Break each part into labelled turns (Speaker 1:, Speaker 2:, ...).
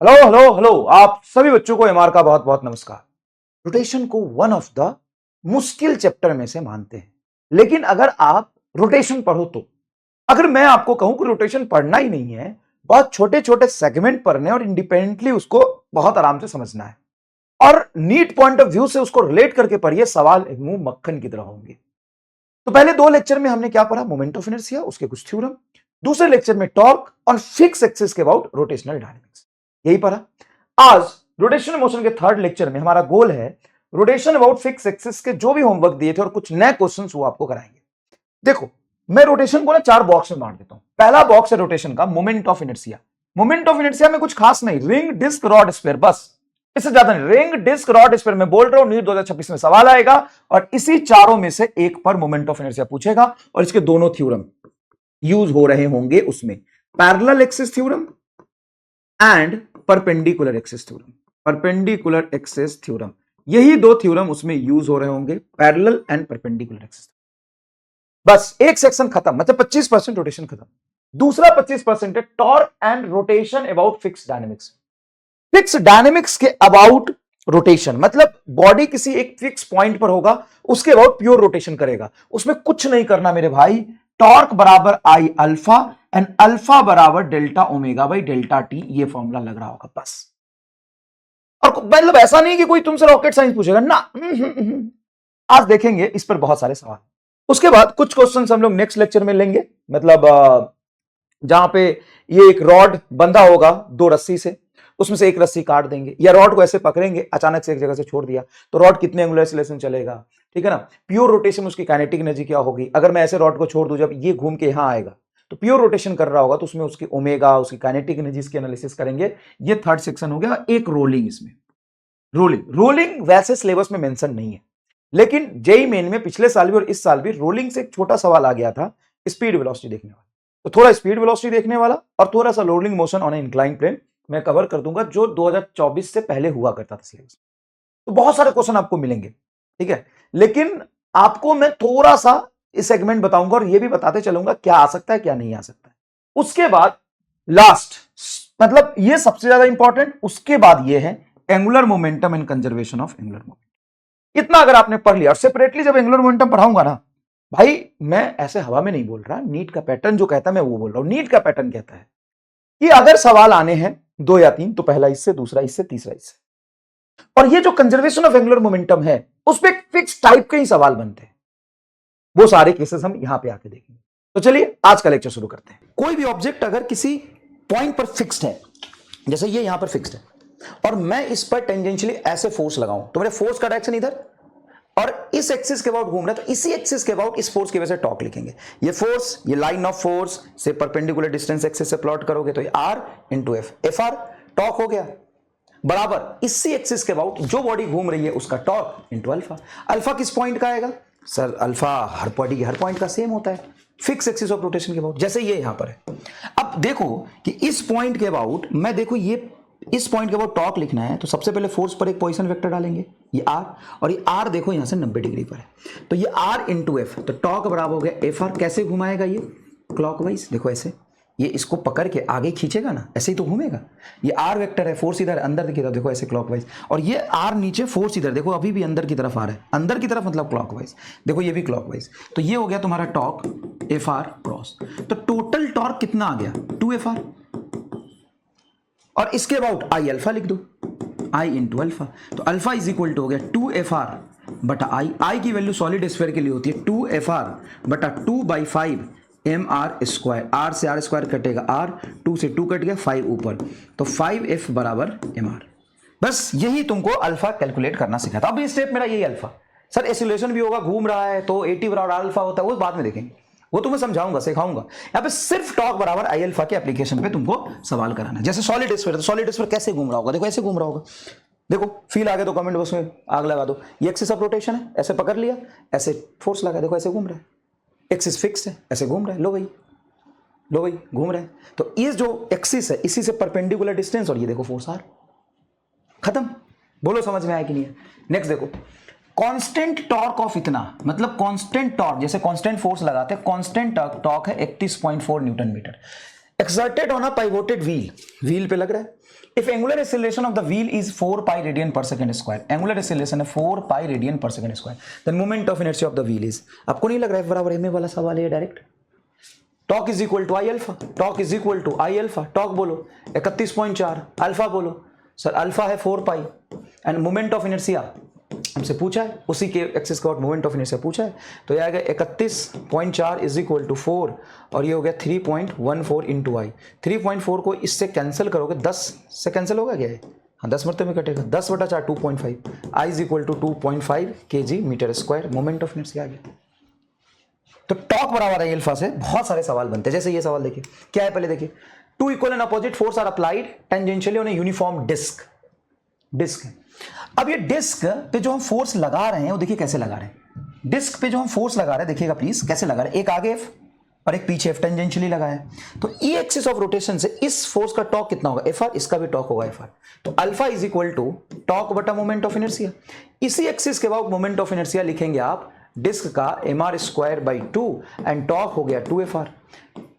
Speaker 1: Hello hello hello, आप सभी बच्चों को एमआर का बहुत बहुत नमस्कार। रोटेशन को वन ऑफ द मुश्किल चैप्टर में से मानते हैं, लेकिन अगर आप रोटेशन पढ़ो तो अगर मैं आपको कहूं कि रोटेशन पढ़ना ही नहीं है, बहुत छोटे छोटे सेगमेंट पढ़ने और इंडिपेंडेंटली उसको बहुत आराम से समझना है और नीट पॉइंट ऑफ व्यू से उसको रिलेट करके पढ़िए, सवाल मुंह मक्खन की तरह होंगे। तो पहले दो लेक्चर में हमने क्या पढ़ा? मोमेंट ऑफ इनर्शिया, उसके कुछ थ्योरम। दूसरे लेक्चर में टॉर्क और फिक्स एक्सिस के अबाउट रोटेशनल डायनेमिक्स, यही पढ़ा। आज रोटेशनल मोशन के थर्ड लेक्चर में हमारा गोल है रोटेशन अबाउट फिक्स एक्सिस के जो भी होमवर्क दिए थे और कुछ नए क्वेश्चंस वो आपको कराएंगे। देखो, मैं रोटेशन को ना चार बॉक्स में बांट देता हूं। पहला बॉक्स है रोटेशन का moment of inertia. Moment of inertia में कुछ खास नहीं, रिंग डिस्क रॉड स्फीयर, बस इससे ज्यादा नहीं। रिंग डिस्क रॉड स्फीयर में बोल रहा हूं, नीट 2026 में सवाल आएगा और इसी चारों में से एक पर मोमेंट ऑफ इनर्शिया पूछेगा और इसके दोनों थ्योरम यूज हो रहे होंगे उसमें, parallel axis theorem and perpendicular axis theorem. Perpendicular axis theorem, यही दो थ्योरम उसमें यूज हो रहे होंगे, पैरेलल एंड परपेंडिकुलर एक्सिस। बस एक सेक्शन खत्म, मतलब 25% रोटेशन खत्म। दूसरा 25% है torque and rotation about fix dynamics. Fix dynamics के अबाउट रोटेशन मतलब बॉडी किसी एक फिक्स पॉइंट पर होगा, उसके अबाउट प्योर रोटेशन करेगा। उसमें कुछ नहीं करना मेरे भाई। टॉर्क बराबर आई अल्फा एंड अल्फा बराबर delta omega by delta T, ये फॉर्मूला लग रहा होगा बस। और मतलब ऐसा नहीं कि कोई तुमसे रॉकेट साइंस पूछेगा ना। आज देखेंगे इस पर बहुत सारे सवाल। उसके बाद कुछ क्वेश्चंस हम लोग नेक्स्ट लेक्चर में लेंगे, मतलब जहां पे ये एक रॉड बंधा होगा दो रस्सी से, उसमें से एक रस्सी काट देंगे या रॉड को ऐसे पकड़ेंगे, अचानक से एक जगह से छोड़ दिया तो रॉड कितने एंगुलर एक्सीलरेशन चलेगा, ठीक है ना। प्योर रोटेशन में उसकी काइनेटिक एनर्जी क्या होगी। अगर मैं ऐसे रॉड को छोड़ दूं, जब ये घूम के यहां आएगा तो प्योर रोटेशन कर रहा होगा, तो उसमें उसकी ओमेगा, उसकी काइनेटिक एनर्जी की एनालिसिस करेंगे। ये थर्ड सेक्शन हो गया। एक रोलिंग, इसमें रोलिंग वैसे सिलेबस में मेंशन नहीं है, लेकिन जेई मेन में पिछले साल भी और इस साल भी रोलिंग से एक छोटा सवाल आ गया था, स्पीड वेलोसिटी देखने वाला। तो थोड़ा स्पीड वेलोसिटी देखने वाला और थोड़ा सा rolling motion on incline plane मैं कवर कर दूंगा, जो 2024 से पहले हुआ करता था सिलेबस। तो बहुत सारे क्वेश्चन आपको मिलेंगे, ठीक है। लेकिन आपको मैं थोड़ा सा इस सेगमेंट बताऊंगा और ये भी बताते चलूंगा क्या आ सकता है क्या नहीं आ सकता है। उसके बाद लास्ट, मतलब ये सबसे ज्यादा इंपॉर्टेंट, उसके बाद ये है angular momentum and conservation of angular momentum. इतना अगर आपने पढ़ लिया और सेपरेटली जब एंगुलर मोमेंटम पढ़ाऊंगा ना भाई, मैं ऐसे हवा में नहीं बोल रहा, नीट का पैटर्न जो कहता है मैं वो बोल रहा हूं। नीट का पैटर्न कहता है कि अगर सवाल आने हैं दो या तीन, तो पहला इससे, दूसरा इससे, तीसरा इससे। और ये जो कंजर्वेशन ऑफ एंगुलर मोमेंटम है, उस पर फिक्स टाइप के ही सवाल बनते हैं। वो सारे केसेस हम यहां पे आके देखेंगे। तो चलिए आज का लेक्चर शुरू करते हैं। कोई भी ऑब्जेक्ट अगर किसी पॉइंट पर फिक्स्ड है, जैसे ये यहां पर फिक्स्ड है और मैं इस पर टेंजेंशियली ऐसे फोर्स लगाऊं, तो मेरे फोर्स का डायरेक्शन इधर और इस एक्सिस के अबाउट घूम रहा है, तो इसी एक्सिस के अबाउट इस फोर्स की वजह से टॉर्क लिखेंगे। ये फोर्स, ये लाइन ऑफ फोर्स से परपेंडिकुलर डिस्टेंस एक्सिस से प्लॉट करोगे तो ये R into F, F R torque हो गया, बराबर इसी एक्सिस के अबाउट जो बॉडी घूम रही है उसका टॉर्क इंटू अल्फा। अल्फा किस पॉइंट का आएगा सर? अल्फा हर बॉडी के हर पॉइंट का सेम होता है, फिक्स एक्सिस ऑफ रोटेशन के अबाउट, जैसे ये यहां पर है। अब देखो कि इस पॉइंट के अबाउट मैं, देखो ये इस पॉइंट के अबाउट टॉर्क लिखना है, तो सबसे पहले फोर्स पर एक पोजीशन वेक्टर डालेंगे, ये आर, और ये आर देखो यहां से 90 डिग्री पर है, तो ये आर इंटू एफ, तो टॉर्क बराबर हो गया एफ आर। कैसे घुमाएगा ये? क्लॉकवाइज, देखो ऐसे, ये इसको पकड़ के आगे खींचेगा ना, ऐसे ही तो घूमेगा। ये आर वेक्टर है, फोर्स इधर अंदर की तरफ, देखो ऐसे क्लॉकवाइज, और ये आर नीचे, फोर्स इधर, देखो अभी भी अंदर की तरफ आ रहा है, अंदर की तरफ मतलब क्लॉकवाइज, देखो ये भी क्लॉकवाइज। तो ये हो गया तुम्हारा टॉर्क एफ आर क्रॉस। तो टोटल टॉर्क कितना आ गया? 2 एफ आर, और इसके अबाउट आई अल्फा लिख दो, आई इंटू अल्फा, तो अल्फा इज इक्वल टू हो गया 2 एफ आर बटा आई। आई की वैल्यू सॉलिड स्फीयर के लिए होती है 2 एफ आर बटा 2/5 एम आर स्क्वायर। आर से आर स्क्वायर कटेगा आर, 2 से 2 कट गया, 5 ऊपर, तो 5f बराबर एम आर। बस यही तुमको अल्फा कैलकुलेट करना सीखा था। अब ये स्टेप मेरा यही अल्फा। सर एक्सीलरेशन भी होगा, घूम रहा है तो 80 बराबर अल्फा होता है, वो बाद में देखेंगे, वो तुम्हें समझाऊंगा, सिखाऊंगा। यहाँ पे सिर्फ टॉर्क बराबर आई अल्फा के एप्लीकेशन पे तुमको सवाल कराना है। जैसे सॉलिड स्फीयर, तो सॉलिड स्फीयर कैसे घूम रहा होगा? देखो ऐसे घूम रहा होगा, देखो फील आ गया तो कमेंट बॉक्स में आग लगा दो। ये एक्सिस ऑफ रोटेशन है, ऐसे पकड़ लिया, ऐसे फोर्स लगा, देखो ऐसे घूम रहा है, एक्सिस फिक्स है, ऐसे घूम रहा है, लो भाई, लो भाई घूम रहे हैं। तो ये जो एक्सिस है, इसी से परपेंडिकुलर डिस्टेंस, और ये देखो फोर्स आर, खत्म। बोलो समझ में आया कि नहीं है? नेक्स्ट देखो, कांस्टेंट टॉर्क ऑफ इतना, मतलब कांस्टेंट टॉर्क, जैसे कांस्टेंट फोर्स लगाते हैं, कांस्टेंट टॉर्क है 31.4 newton metre. Exerted on a pivoted wheel, wheel पे लग रहा है। If angular acceleration of the wheel is 4 pi radian per second square, angular acceleration है 4 pi radian per second square, then moment of inertia of the wheel is, आपको नहीं लग रहा है बराबर एम ए वाला सवाल है direct. Torque is equal to I alpha, torque is equal to I alpha, torque बोलो 31.4, अल्फा बोलो सर अल्फा है 4 pi, and moment of inertia हमसे पूछा है, उसी के एक्सिस का मोमेंट ऑफ इनर्शिया पूछा है, तो ये आ गया 31.4 इज इक्वल टू 4 और ये हो गया 3.14 इंटू आई। 3.4 को इससे कैंसिल करोगे 10 से कैंसिल होगा क्या, हाँ 10 मरते में कटेगा, 10/4 2.5, I is equal to 2.5 kg metre square, moment of inertia आ गया। तो टॉक बराबर है अल्फा से बहुत सारे सवाल बनते हैं, जैसे ये सवाल देखिए क्या है, पहले देखिए two equal and opposite force are applied tangentially on a uniform disc, disc है। अब ये डिस्क पे जो हम फोर्स लगा रहे हैं वो देखिए कैसे लगा रहे हैं, डिस्क पे जो हम फोर्स लगा रहे हैं देखिएगा प्लीज कैसे लगा रहे हैं, एक आगे एफ और एक पीछे एफ टेंजेंशियली लगा है, तो ई एक्सिस ऑफ रोटेशन से इस फोर्स का टॉक कितना होगा एफ आर, इसका भी टॉक होगा एफ आर, तो alpha is equal to torque बटा मोमेंट ऑफ इनर्शिया। इसी एक्सिस के बाद मोमेंट ऑफ इनर्शिया लिखेंगे आप डिस्क का M R square by 2 and torque हो गया 2 एफ आर,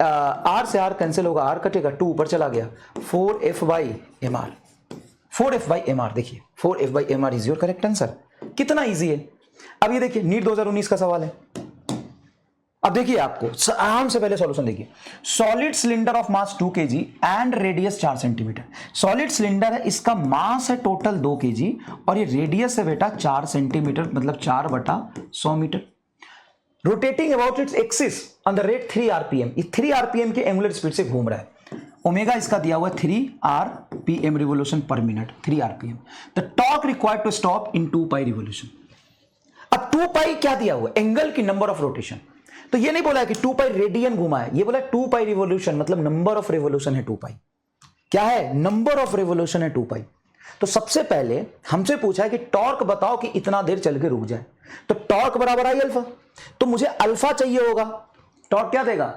Speaker 1: आर से आर कैंसिल होगा, आर कटेगा 2 ऊपर चला गया 4 F by M R, 4 F by M R, देखिए 4 F by M R is your correct answer. कितना इजी है। अब ये देखिए नीट 2019 का सवाल है, अब देखिए आपको आराम से पहले सॉल्यूशन देखिए, solid cylinder of mass 2 kg and radius 4 centimetre, solid cylinder है, इसका मास है टोटल 2 kg और ये रेडियस है बेटा 4 सेंटीमीटर, मतलब 4/100 metre, rotating about its axis on the rate 3 RPM, ये 3 आरपीएम के एंगुलर स्पीड से घूम रहा है, ओमेगा इसका दिया हुआ है 3 RPM revolution per minute, 3 RPM, the torque required to stop in 2 pi revolution. अब 2 पाई क्या दिया हुआ है, एंगल की नंबर ऑफ रोटेशन, तो ये नहीं बोला है कि 2 पाई रेडियन घुमा है, ये बोला 2 पाई रिवोल्यूशन, मतलब नंबर ऑफ रिवोल्यूशन है 2 पाई, क्या है नंबर ऑफ रिवोल्यूशन है 2 पाई। तो सबसे पहले हमसे पूछा है कि टॉर्क बताओ कि इतना देर चल के रुक जाए, तो टॉर्क बराबर आई अल्फा, तो मुझे अल्फा चाहिए होगा, टॉर्क क्या देगा,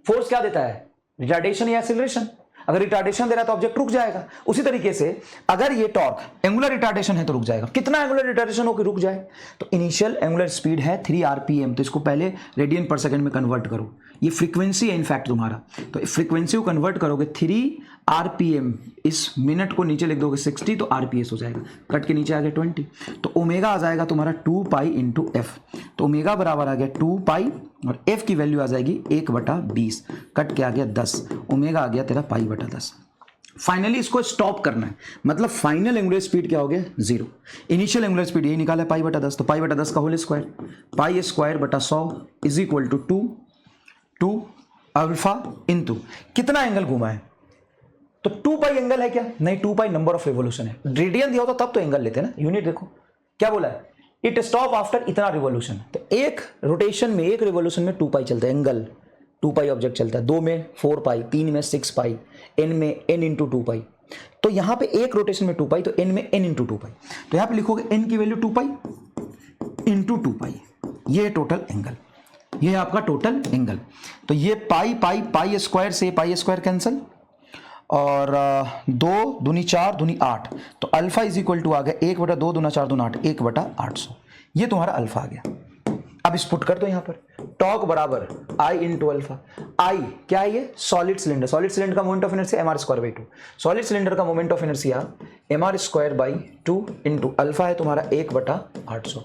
Speaker 1: फोर्स क्या देता है, रिटार्डेशन या एक्सीलरेशन, अगर रिटार्डेशन दे रहा है तो ऑब्जेक्ट रुक जाएगा, उसी तरीके से अगर ये टॉर्क एंगुलर रिटार्डेशन है तो रुक जाएगा, कितना एंगुलर रिटार्डेशन हो कि रुक जाए, तो इनिशियल एंगुलर स्पीड है 3 आरपीएम, तो इसको पहले रेडियन पर सेकंड में कन्वर्ट करो, ये फ्रीक्वेंसी है इनफैक्ट तुम्हारा, तो फ्रीक्वेंसी को कन्वर्ट करोगे 3 आरपीएम, इस मिनट को नीचे लिख दोगे 60 तो आरपीएस हो जाएगा, कट के नीचे आ गया 20, तो ओमेगा आ जाएगा तुम्हारा 2 पाई इंटू एफ, तो ओमेगा बराबर आ गया 2 पाई और एफ की वैल्यू आ जाएगी 1/20, कट के आ गया 10, ओमेगा आ गया तेरा पाई/10। फाइनली इसको स्टॉप करना है, मतलब फाइनल एंगुलर स्पीड क्या हो गया 0, इनिशियल एंगुलर स्पीड यही निकाला है पाई/10, तो पाई/10 का होल स्क्वायर, पाई स्क्वायर बटा 100 is equal to 2 alpha into कितना एंगल घुमा है, तो 2 पाई एंगल है क्या, नहीं 2 पाई नंबर ऑफ रिवोल्यूशन है, रेडियन दिया होता तब तो एंगल लेते ना, यूनिट देखो क्या बोला है, इट स्टॉप आफ्टर इतना रिवोल्यूशन, तो एक रोटेशन में एक रिवोल्यूशन में 2 पाई चलता है, एंगल 2 पाई ऑब्जेक्ट चलता है, 2 में 4 पाई, 3 में 6 पाई, n में n इंटू 2 पाई, तो यहां पे एक रोटेशन में 2 पाई, तो n में n इंटू 2 पाई, तो यहां पे लिखोगे n की वैल्यू 2 पाई इंटू 2 पाई, ये टोटल एंगल, ये आपका टोटल एंगल, तो ये पाई पाई पाई स्क्वायर से पाई स्क्वायर कैंसिल और 2 दूनी 4 दूनी 8, तो अल्फा इज इक्वल टू आ गया 1/2 दूना 4 दूना 8, 1/800, ये तुम्हारा अल्फा आ गया। अब इस पुट कर दो यहां पर, टॉक बराबर आई इंटू अल्फा, आई क्या है ये सॉलिड सिलेंडर, सॉलिड सिलेंडर का moment of inertia M R square by 2, solid cylinder का moment of inertia M R square by 2 into alpha है तुम्हारा 1/800,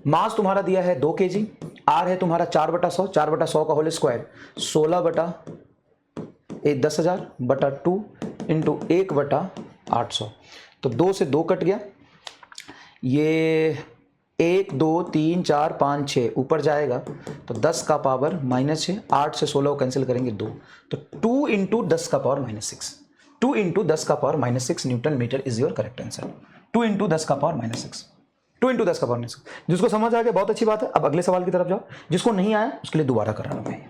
Speaker 1: मास तुम्हारा दिया है 2 kg, आर है तुम्हारा 4/100, 4/100 का होल स्क्वायर 16/10,000/2 इंटू 1/800, तो 2 से 2 कट गया, ये 1 2 3 4 5 6 ऊपर जाएगा तो 10 का पावर -6, 8 से 16 को कैंसिल करेंगे 2, तो 2 इंटू 10 का पावर -6, 2 इंटू 10 का power -6 newton metre is your correct answer, 2 into 10 का पावर -6, 2 इंटू 10 का पावर -6। जिसको समझ आ गया बहुत अच्छी बात है, अब अगले सवाल की तरफ जाओ, जिसको नहीं आया उसके लिए दोबारा कर रहा हूं मैं,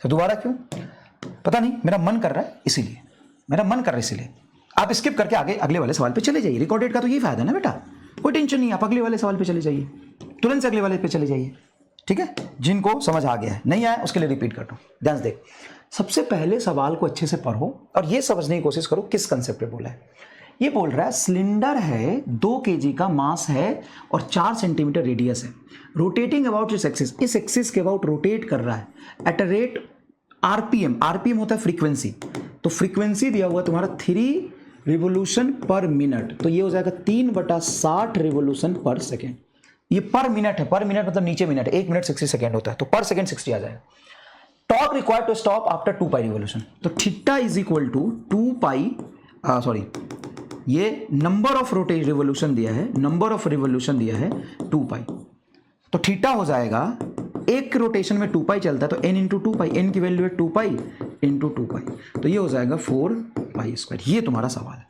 Speaker 1: तो दोबारा क्यों पता नहीं, मेरा मन कर रहा है इसीलिए, मेरा मन कर रहा है इसीलिए, आप स्किप करके आगे अगले वाले सवाल पे चले जाइए, रिकॉर्डेड का तो यही फायदा है ना बेटा, कोई टेंशन नहीं, आप अगले वाले सवाल पे चले जाइए, तुरंत से अगले वाले पे चले जाइए, ठीक है, जिनको समझ आ गया है, नहीं आया उसके लिए रिपीट करता हूं, ध्यान से देख, सबसे पहले सवाल को अच्छे से पढ़ो और ये समझने की कोशिश करो किस कंसेप्ट पे बोला है, ये बोल रहा है सिलेंडर है 2 kg का मास है और 4 सेंटीमीटर रेडियस है, रोटेटिंग अबाउट इस एक्सिस के अबाउट रोटेट कर रहा है eight a rate RPM, RPM होता है फ्रीक्वेंसी, तो फ्रीक्वेंसी दिया हुआ तुम्हारा 3 रिवोल्यूशन पर मिनट, तो ये हो जाएगा 3/60 रिवोल्यूशन पर सेकेंड। ये पर मिनट है, पर मिनट मतलब नीचे मिनट, 1 मिनट 60 सेकेंड होता है, तो पर सेकेंड 60 आ जाएगा। Torque required to stop after 2 pi revolution, तो theta is equal to 2 pi, sorry ये नंबर ऑफ रोटेशन रिवोल्यूशन दिया है, नंबर ऑफ रिवोल्यूशन दिया है 2 पाई, तो थीटा हो जाएगा, एक रोटेशन में 2 पाई चलता है तो n इंटू 2 पाई, n की वैल्यू है 2 पाई इंटू 2 पाई, तो ये हो जाएगा 4 पाई स्क्वायर। ये तुम्हारा सवाल है।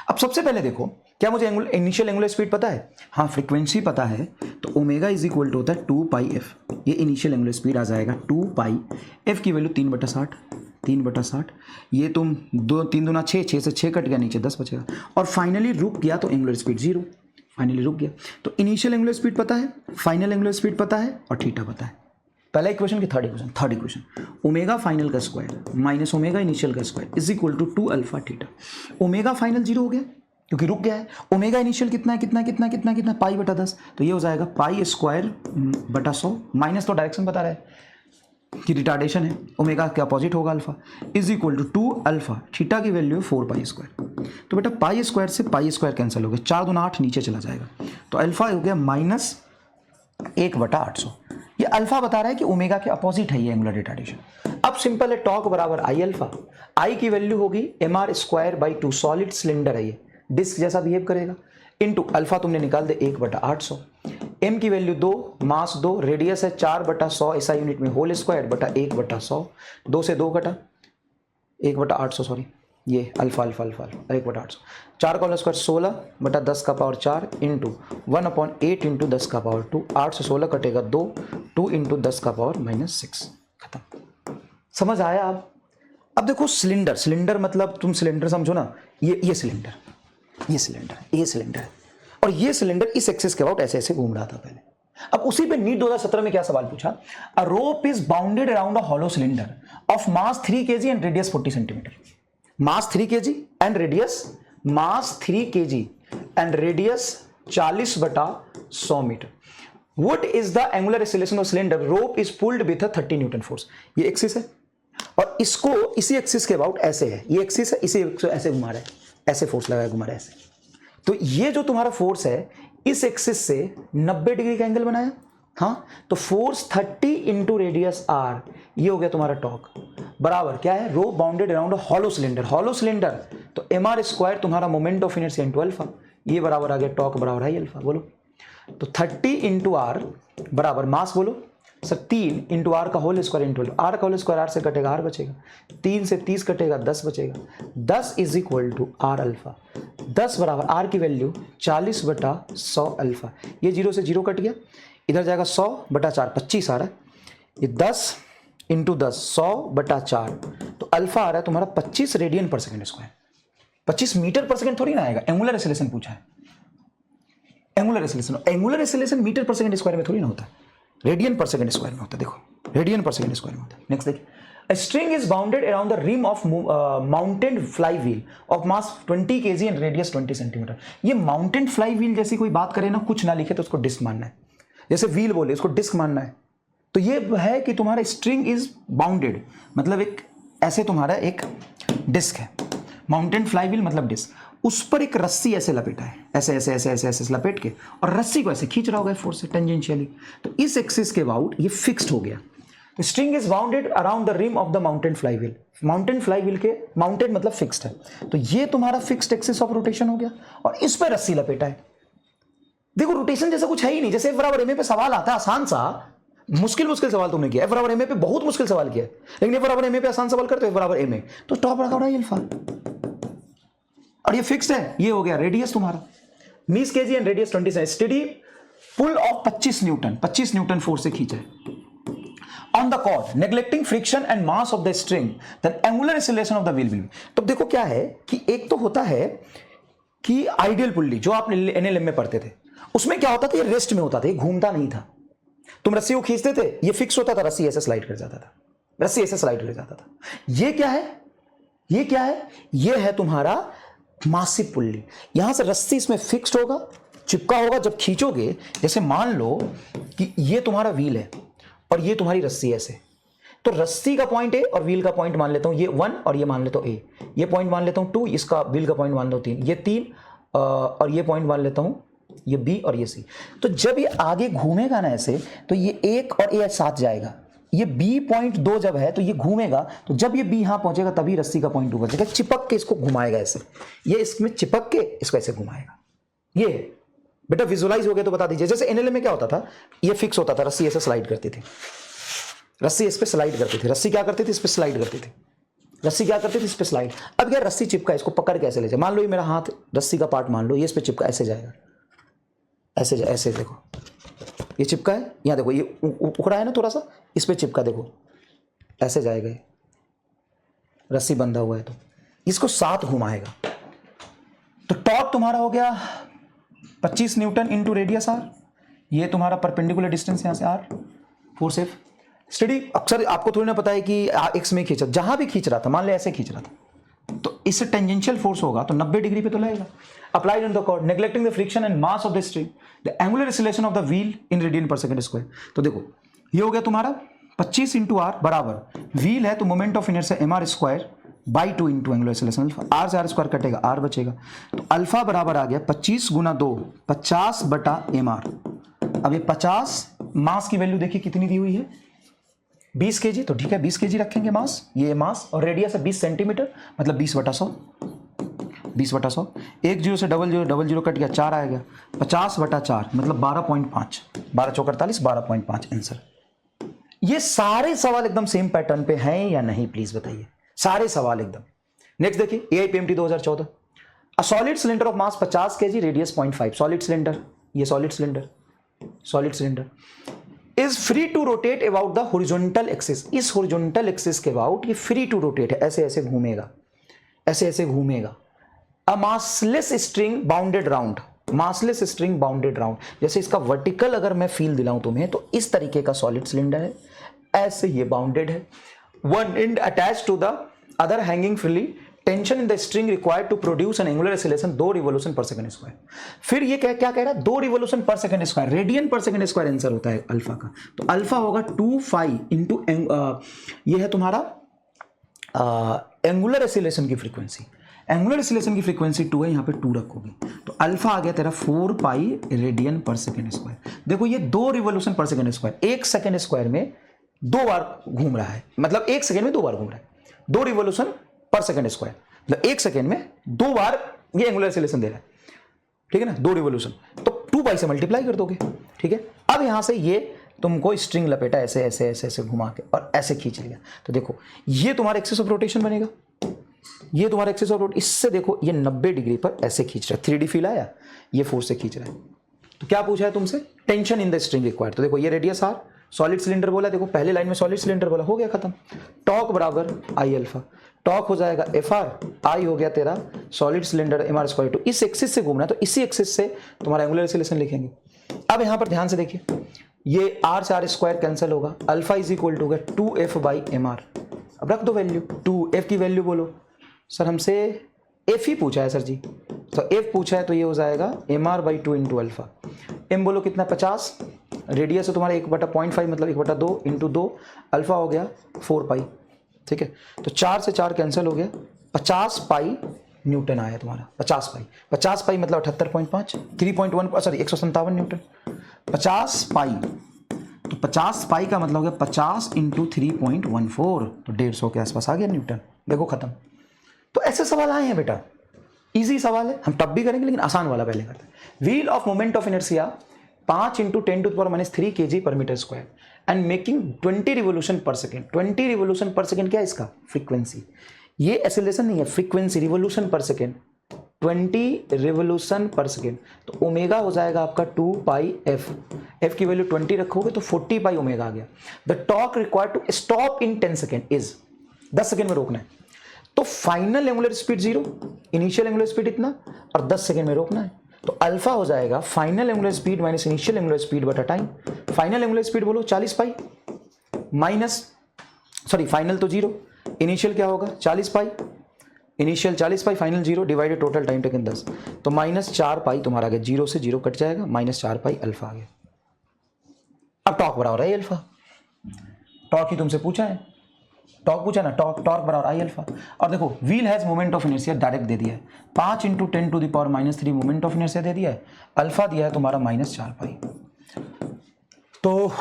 Speaker 1: अब सबसे पहले देखो, क्या मुझे इनिशियल एंगुलर स्पीड पता है? हाँ, फ्रीक्वेंसी पता है, तो ओमेगा इज इक्वल टू होता है 2 पाई एफ, ये इनिशियल एंगुलर स्पीड आ जाएगा 2 पाई एफ की वैल्यू 3/60, ये तुम 3 दूना 6, 6 से 6 कट गया, नीचे 10 बचेगा, और फाइनली रुक गया तो एंगुलर स्पीड 0, फाइनली रुक गया। तो इनिशियल एंगुलर स्पीड पता है, फाइनल एंगुलर स्पीड पता है और थीटा पता है। पहला इक्वेशन की थर्ड इक्वेशन, ओमेगा फाइनल का स्क्वायर माइनस ओमेगा इनिशियल का square is equal to 2 alpha theta. Omega final 0 हो गया क्योंकि रुक गया है, ओमेगा इनिशियल कितना है, π/10, तो ये हो जाएगा π/100, माइनस तो डायरेक्शन बता रहा है कि रिटार्डेशन है, ओमेगा के अपोजिट होगा alpha, is equal to 2 alpha, theta की वैल्यू है 4 पाई स्क्वायर, तो बेटा पाई स्क्वायर से पाई स्क्वायर कैंसिल हो गया, 4 दूना 8 नीचे चला जाएगा, तो अल्फा हो गया -1/800। ये अल्फा बता रहा है कि ओमेगा के अपोजिट है ये एंगुलर रिटार्डेशन। अब सिंपल है, टॉर्क बराबर आई अल्फा, आई की वैल्यू होगी mr²/2, सॉलिड सिलेंडर है ये, डिस्क जैसा बिहेव करेगा, इंटू अल्फा तुमने निकाल दे 1/800, एम की वैल्यू 2, मास 2, रेडियस है 4/100 ऐसा यूनिट में, होल स्क्वायर बटा 1/100, 2 से 2 कटा 1/800, सॉरी ये अल्फा 1/800, 4 का होल स्क्वायर 16/10 का पावर 4 इंटू 1/8 इंटू 10 का पावर 2, 8 से 16 कटेगा 2 इंटू 10 का पावर -6, खत्म। समझ आया? अब देखो सिलेंडर मतलब तुम सिलेंडर समझो ना, ये सिलेंडर है, और ये सिलेंडर इस एक्सिस के अबाउट ऐसे घूम रहा था पहले। अब उसी पे नीट 2017 में क्या सवाल पूछा, a rope is bounded around a hollow cylinder of mass 3 kg and radius 40 centimetre, mass 3 kg and radius 40/100 metre. What is the angular acceleration of cylinder? Rope is pulled with a 30 newton force, ये axis है और इसको इसी axis के about ऐसे है, ये axis है, इसे ऐसे घुमा रहा है, ऐसे फोर्स लगाया घुमा रहा है ऐसे, तो ये जो तुम्हारा फोर्स है इस एक्सिस से 90 डिग्री का एंगल बनाया, हाँ, तो फोर्स 30 इंटू रेडियस r, ये हो गया तुम्हारा टॉर्क, बराबर क्या है, रो बाउंडेड अराउंड हॉलो सिलेंडर, तो mr² तुम्हारा moment of inertia into alpha, ये बराबर आ गया टॉर्क बराबर है अल्फा, बोलो तो 30 इंटू r बराबर मास, बोलो सर 3 इंटू आर का होल स्क्वायर इंटू आर का होल स्क्वायर, आर से कटेगा आर बचेगा, 3 से 30 कटेगा 10 बचेगा, 10 is equal to R alpha, 10 बराबर आर की वैल्यू 40/100 अल्फा, ये 0 से 0 कट गया, इधर जाएगा 100/4 25 आ रहा है, ये 10 इंटू 10 100/4, तो अल्फा आ रहा है तुम्हारा 25 radian per second square, 25 metre पर सेकेंड थोड़ी ना आएगा, एंगुलर एक्सीलरेशन पूछा है, एंगुलर एक्सीलरेशन मीटर पर सेकेंड स्क्वायर में थोड़ी ना होता है, रेडियन पर सेकेंड स्क्वायर में होता है, देखो रेडियन पर सेकेंड स्क्वायर में होता है। नेक्स्ट देखिए, a string is bounded around the rim of mounted flywheel of mass 20 kg and radius 20 cm। ये माउंटेन फ्लाई व्हील जैसी कोई बात करे ना, कुछ ना लिखे तो उसको डिस्क मानना है, जैसे व्हील बोले उसको डिस्क मानना है, तो ये है कि तुम्हारा स्ट्रिंग इज बाउंडेड मतलब एक ऐसे तुम्हारा एक डिस्क है, माउंटेन फ्लाई व्हील मतलब डिस्क, उस पर एक रस्सी ऐसे लपेटा है, ऐसे लपेट के, और रस्सी को ऐसे खींच रहा होगा फोर्स से टेंजेंशियली, तो इस एक्सिस के अबाउट ये फिक्स्ड हो गया, तो string is bounded around the rim of the mounted flywheel के, माउंटेन मतलब फिक्स्ड है, तो ये तुम्हारा फिक्स्ड एक्सिस ऑफ रोटेशन हो गया और इस पर रस्सी लपेटा है। देखो रोटेशन जैसा कुछ है ही नहीं, जैसे F=ma पे सवाल आता है आसान सा, मुश्किल सवाल तुमने किया, F=ma पे बहुत मुश्किल सवाल किया, लेकिन F=ma पे आसान सवाल करते हो, F=ma तो टॉप रखा हुआ है अल्फा, और ये फिक्स्ड है, ये हो गया रेडियस तुम्हारा 20 kg एंड रेडियस 20 से steady pull of 25 newton force से खींचा है on the cord, neglecting friction and mass of the string, then angular acceleration of the wheel will. तो देखो क्या है कि एक तो होता है कि आइडियल पुल्ली जो आप एनएलएम में पढ़ते थे, उसमें क्या होता था, ये रेस्ट में होता था, ये घूमता नहीं था, तुम रस्सी को खींचते थे, ये फिक्स होता था, रस्सी ऐसे स्लाइड कर जाता था, ये क्या है, ये है तुम्हारा मासिव पुल्ली, यहां से रस्सी इसमें फिक्स्ड होगा, चिपका होगा, जब खींचोगे, जैसे मान लो कि ये तुम्हारा व्हील है और ये तुम्हारी रस्सी ऐसे, तो रस्सी का पॉइंट ए और व्हील का पॉइंट मान लेता हूं ये 1 और ये मान लेता हूं ए, ये पॉइंट मान लेता हूं 2, इसका व्हील का पॉइंट मान लो 3, ये 3 और ये पॉइंट मान लेता हूं ये बी और ये सी। तो जब ये आगे घूमेगा ना ऐसे, तो ये 1 और ए साथ जाएगा, ये बी पॉइंट 2 जब है तो ये घूमेगा, तो जब ये बी यहां पहुंचेगा तभी रस्सी का पॉइंट 2 बचेगा, चिपक के इसको घुमाएगा ऐसे, ये इसमें चिपक के इसको ऐसे घुमाएगा। ये बेटा विजुअलाइज हो गया तो बता दीजिए। जैसे एनएलएम में क्या होता था, ये फिक्स होता था, रस्सी ऐसे स्लाइड करती थी, रस्सी इस पे स्लाइड करती थी, रस्सी क्या करती थी, इस पे स्लाइड करती थी, रस्सी क्या करती थी, इस पे स्लाइड। अब क्या रस्सी चिपका, इसको पकड़ के ऐसे ले जाए, मान लो ये मेरा हाथ रस्सी का पार्ट मान लो, ये इस पे चिपका ऐसे जाएगा, ऐसे ऐसे देखो ये चिपका है, यहाँ देखो ये उखड़ा है ना थोड़ा सा, इस पे चिपका देखो ऐसे जाएगा, रस्सी बंधा हुआ है तो इसको साथ घुमाएगा। तो टॉर्क तुम्हारा हो गया 25 न्यूटन इंटू रेडियस आर, ये तुम्हारा परपेंडिकुलर डिस्टेंस यहां से आर, फोर्स एफ। स्टडी अक्सर आपको थोड़ी ना पता है कि एक्स में खींचा, जहां भी खींच रहा था, मान ले ऐसे खींच रहा था, तो इससे टेंजेंशियल फोर्स होगा तो 90 डिग्री पे तो लगेगा। Applied on the cord, neglecting the friction and mass of the string, the angular acceleration of the wheel in radian per second square. तो देखो ये हो गया तुम्हारा 25 इंटू आर बराबर, व्हील है तो moment of inertia M R square by 2 into angular acceleration alpha, R से आर स्क्वायर कटेगा, आर बचेगा, तो अल्फा बराबर आ गया 25 गुना 2 50 बटा एम आर। अब ये 50 मास की वैल्यू देखिए कितनी दी हुई है, 20 केजी, तो ठीक है 20 केजी रखेंगे मास, ये मास, और रेडियस है 20 सेंटीमीटर, मतलब 20 बटा 100, 20 बटा 100, एक जीरो से डबल जीरो कट गया, 4 आएगा, 50 बटा 4 मतलब 12.5, 12 चौक 48, 12.5 आंसर। ये सारे सवाल एकदम सेम पैटर्न पे हैं या नहीं, प्लीज बताइए, सारे सवाल एकदम। नेक्स्ट देखिए AIPMT 2014, a solid cylinder of mass 50 kg, radius 0.5, solid cylinder, ये solid cylinder is free to rotate about the horizontal axis, इस हॉरिजॉन्टल एक्सिस के अबाउट ये फ्री टू रोटेट है, ऐसे ऐसे घूमेगा, ऐसे ऐसे घूमेगा। A massless string bounded round, massless string bounded round, जैसे इसका वर्टिकल अगर मैं फील दिलाऊं तुम्हें तो इस तरीके का सॉलिड सिलेंडर है, ऐसे ये बाउंडेड है, one end attach to the other hanging freely, tension in the string required to produce an angular acceleration 2 revolution per second square. फिर ये क्या कह रहा है, 2 revolution per second square, radian per second square answer होता है alpha का, तो अल्फा होगा 2 फाई इंटू, ये है तुम्हारा एंगुलर एक्सीलरेशन की फ्रीक्वेंसी, एंगुलर एक्सीलरेशन की फ्रीक्वेंसी 2 है, यहां पे 2 रखोगे तो अल्फा आ गया तेरा 4 pi radian per second square. देखो ये 2 revolution per second square, 1 second square में 2 बार घूम रहा है, मतलब 1 सेकंड में 2 बार घूम रहा है, 2 रिवोल्यूशन पर सेकंड स्क्वायर, मतलब 1 सेकंड में 2 बार ये एंगुलर एक्सीलरेशन दे रहा है, ठीक है ना, 2 रिवोल्यूशन, तो 2 पाई से मल्टीप्लाई कर दोगे, ठीक है। अब यहां से ये तुमको स्ट्रिंग लपेटा ऐसे ऐसे ऐसे ऐसे घुमा के और ऐसे खींच लिया, तो देखो ये तुम्हारा एक्सिस ऑफ रोटेशन बनेगा, ये तुम्हारा एक्सिस ऑफ रोटेशन, इससे देखो ये 90 डिग्री पर ऐसे खींच रहा है, 3D फील आया, ये फोर्स से खींच रहा है। तो क्या पूछा है तुमसे, tension in the string required, तो देखो ये रेडियस आर, सॉलिड सिलेंडर बोला, देखो पहले लाइन में सॉलिड सिलेंडर बोला, हो गया खत्म, टॉर्क बराबर आई अल्फा, टॉर्क हो जाएगा एफ आर, आई हो गया तेरा solid cylinder M R square, तो इस एक्सिस से घूमना है तो इसी एक्सिस से तुम्हारा एंगुलर एक्सीलरेशन लिखेंगे। अब यहां पर ध्यान से देखिए, ये आर से आर स्क्वायर कैंसिल होगा, अल्फा इज इक्वल टू होगा 2f बाई एम आर, अब रख दो वैल्यू, 2f की वैल्यू बोलो, सर हमसे f ही पूछा है सर जी, तो f पूछा है तो ये हो जाएगा M R by 2 into alpha, m बोलो कितना 50, रेडियस है तुम्हारा 1/0.5 मतलब 1/2 इंटू 2, अल्फा हो गया 4 पाई, ठीक है, तो 4 से 4 कैंसिल हो गया, 50 पाई न्यूटन आया तुम्हारा, 50 पाई मतलब 78.5, 3.1 सॉरी 157 न्यूटन, 50 पाई, तो 50 पाई का मतलब हो गया 50 इंटू 3.14, तो 150 के आसपास आ गया न्यूटन, देखो खत्म। तो ऐसे सवाल आए हैं बेटा, इजी सवाल है, हम तब भी करेंगे लेकिन आसान वाला पहले करते हैं। Wheel of moment of inertia 5 into 10⁻³ kg per meter square and making 20 revolution per second, 20 revolution per second क्या है इसका, फ्रीक्वेंसी, ये एक्सीलरेशन नहीं है, frequency, revolution per second, 20 revolution per second, तो ओमेगा हो जाएगा आपका 2 पाई एफ, एफ की वैल्यू 20 रखोगे तो 40 पाई ओमेगा आ गया। The torque required to stop in 10 second is, 10 second में रोकना है, तो final angular speed 0, initial angular speed इतना, और 10 सेकेंड में रोकना है, तो अल्फा हो जाएगा final angular speed minus initial angular speed बटा टाइम। फाइनल एंगुलर स्पीड बोलो 40 पाई माइनस, सॉरी फाइनल तो 0, इनिशियल क्या होगा 40 pi, initial 40 pi, final 0, divided total time taken 10, तो -4 पाई तुम्हारा आ गया, 0 से 0 कट जाएगा, -4 पाई अल्फा आ गया। अब टॉर्क बराबर है अल्फा, टॉर्क ही तुमसे पूछा है, टॉर्क पूछा ना, टॉर्क बराबर आई अल्फा। और देखो wheel has moment of inertia direct दे दिया है 5 × 10⁻³ मोमेंट ऑफ इनर्शिया दे दिया है, अल्फा दिया है तुम्हारा -4 पाई, तो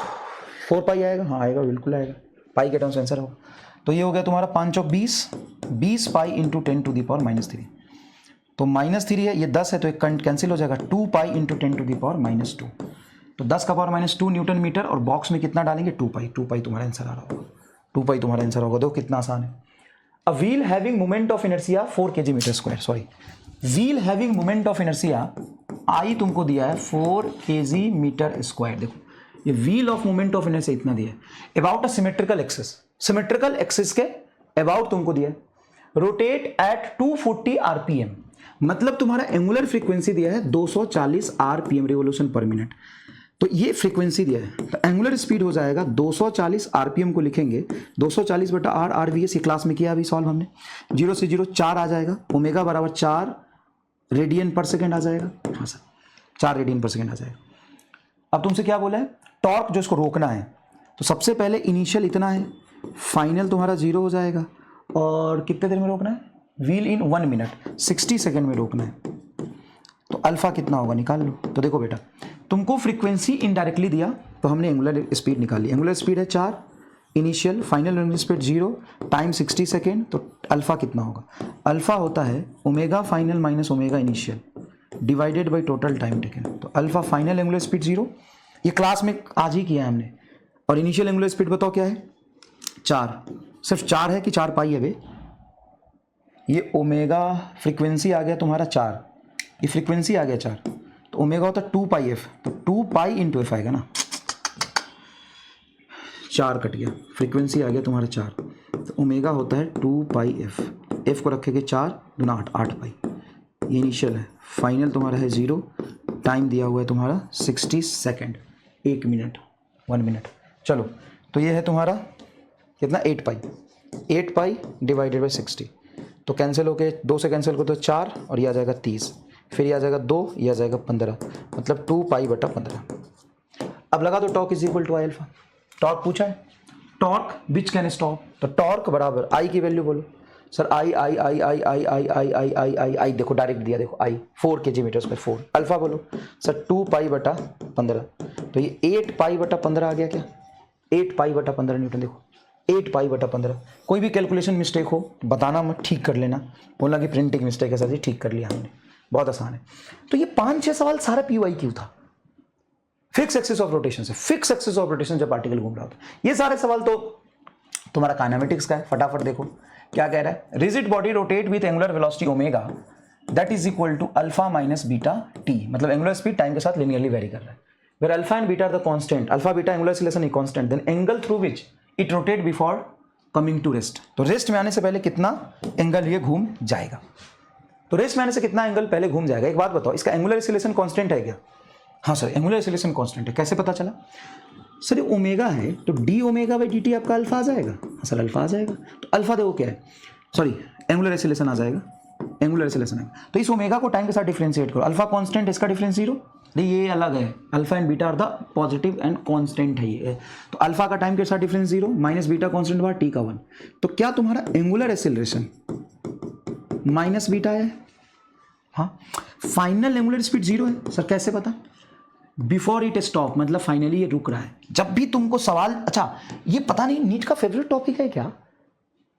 Speaker 1: 4 पाई आएगा, हाँ आएगा, बिल्कुल आएगा, पाई के टर्म्स आंसर होगा। तो ये हो गया तुम्हारा 5 × 20 पाई × 10⁻³ तो -3 है, ये 10 है तो एक कैंसिल हो जाएगा, 2 पाई × 10⁻², तो 10 का पावर -2 न्यूटन मीटर, और बॉक्स में कितना डालेंगे 2 पाई, तुम्हारा आंसर आ रहा होगा, 2 पाई तुम्हारा आंसर होगा। देखो कितना आसान है। A wheel having moment of inertia 4 kg/m², sorry wheel having moment of inertia I तुमको दिया है 4 kg/m²। देखो ये wheel of moment of inertia इतना दिया है, अबाउट अ सिमेट्रिकल एक्सिस के अबाउट तुमको दिया है, रोटेट एट 240 rpm, मतलब तुम्हारा एंगुलर फ्रीक्वेंसी दिया है 240 rpm रिवोल्यूशन पर मिनट, तो ये फ्रीक्वेंसी दिया है, तो एंगुलर स्पीड हो जाएगा 240 rpm को लिखेंगे 240 बटा r RVS, ये क्लास में किया अभी सॉल्व हमने, 0 से 0 4 आ जाएगा, ओमेगा बराबर 4 रेडियन पर सेकेंड आ जाएगा, हाँ सर 4 रेडियन पर सेकेंड आ जाएगा। अब तुमसे क्या बोला है, टॉर्क जो इसको रोकना है, तो सबसे पहले इनिशियल इतना है, फाइनल तुम्हारा 0 हो जाएगा, और कितने देर में रोकना है, व्हील इन 1 मिनट 60 सेकेंड में रोकना है, तो अल्फा कितना होगा निकाल लो। तो देखो बेटा तुमको फ्रीक्वेंसी इनडायरेक्टली दिया, तो हमने एंगुलर स्पीड निकाली, एंगुलर स्पीड है 4, initial final angular speed 0, time 60 second, तो अल्फा कितना होगा, अल्फा होता है omega final minus omega initial divided by total time taken, तो अल्फा फाइनल एंगुलर स्पीड 0, ये क्लास में आज ही किया है हमने, और इनिशियल एंगुलर स्पीड बताओ क्या है 4, सिर्फ 4 है कि 4 पाई है बे, ये ओमेगा फ्रीक्वेंसी आ गया तुम्हारा 4, ये फ्रीक्वेंसी आ गया 4, तो ओमेगा होता है 2 पाई एफ, तो 2 पाई इंटू एफ आएगा ना, 4 कट गया, फ्रीक्वेंसी आ गया तुम्हारा 4, तो ओमेगा होता है 2 पाई एफ, एफ को रखेंगे 4 दूना 8 पाई, ये इनिशियल है, फाइनल तुम्हारा है 0, टाइम दिया हुआ है तुम्हारा 60 सेकेंड, 1 मिनट 1 मिनट। चलो तो ये है तुम्हारा कितना 8 पाई डिवाइडेड बाई 60, तो कैंसिल होके 2 से कैंसिल करो तो 4, और ये आ जाएगा 30, फिर ये आ जाएगा 2, ये आ जाएगा 15, मतलब 2 पाई बटा 15। अब लगा दो torque is equal to I alpha, torque पूछा है, टॉर्क विच कैन स्टॉप, तो टॉर्क बराबर आई की वैल्यू बोलो सर, आई देखो डायरेक्ट दिया, देखो आई 4 kg/m², 4 अल्फा बोलो सर 2 पाई बटा 15, तो ये 8 पाई बटा 15 आ गया क्या, 8 पाई बटा 15 न्यूटन, देखो 8 पाई बटा 15, कोई भी कैलकुलेशन मिस्टेक हो बताना, मत ठीक कर लेना, बोलना कि प्रिंटिंग मिस्टेक है सर जी, ठीक कर लिया हमने, बहुत आसान है। तो ये 5-6 सवाल सारा PYQ था, फिक्स एक्सिस ऑफ रोटेशन से, फिक्स एक्सिस ऑफ रोटेशन जब पार्टिकल घूम रहा होता, ये सारे सवाल तो तुम्हारा काइनेमेटिक्स का है। फटाफट देखो क्या कह रहा है, rigid body rotate with angular velocity omega that is equal to alpha minus beta T, मतलब एंगुलर स्पीड टाइम के साथ लिनियरली वेरी कर रहा है, where alpha and beta are the constant, alpha beta angular acceleration is constant, then angle through which it rotate before coming to rest, तो rest में आने से पहले कितना एंगल ये घूम जाएगा, तो रेस्ट में आने से कितना एंगल पहले घूम जाएगा। एक बात बताओ, इसका एंगुलर एक्सीलरेशन कांस्टेंट है क्या, हाँ सर एंगुलर एक्सीलरेशन कांस्टेंट है, कैसे पता चला सर, ये ओमेगा है तो D omega by D T आपका अल्फा आ जाएगा, हाँ सर अल्फा आ जाएगा, तो अल्फा देखो क्या है, सॉरी एंगुलर एक्सीलरेशन आ जाएगा, एंगुलर एक्सीलरेशन आएगा, तो इस ओमेगा को टाइम के साथ डिफरेंशिएट करो, अल्फा कांस्टेंट, इसका डिफरेंस 0, ये अलग है, alpha and beta are the positive and constant है ये, तो अल्फा का टाइम के साथ डिफरेंस 0 माइनस बीटा कांस्टेंट बार टी का 1, तो क्या तुम्हारा एंगुलर एक्सीलरेशन माइनस बीटा है, हाँ फाइनल एंगुलर स्पीड 0 है सर, कैसे पता, बिफोर इट स्टॉप, मतलब फाइनली ये रुक रहा है। जब भी तुमको सवाल, अच्छा ये पता नहीं नीट का फेवरेट टॉपिक है क्या,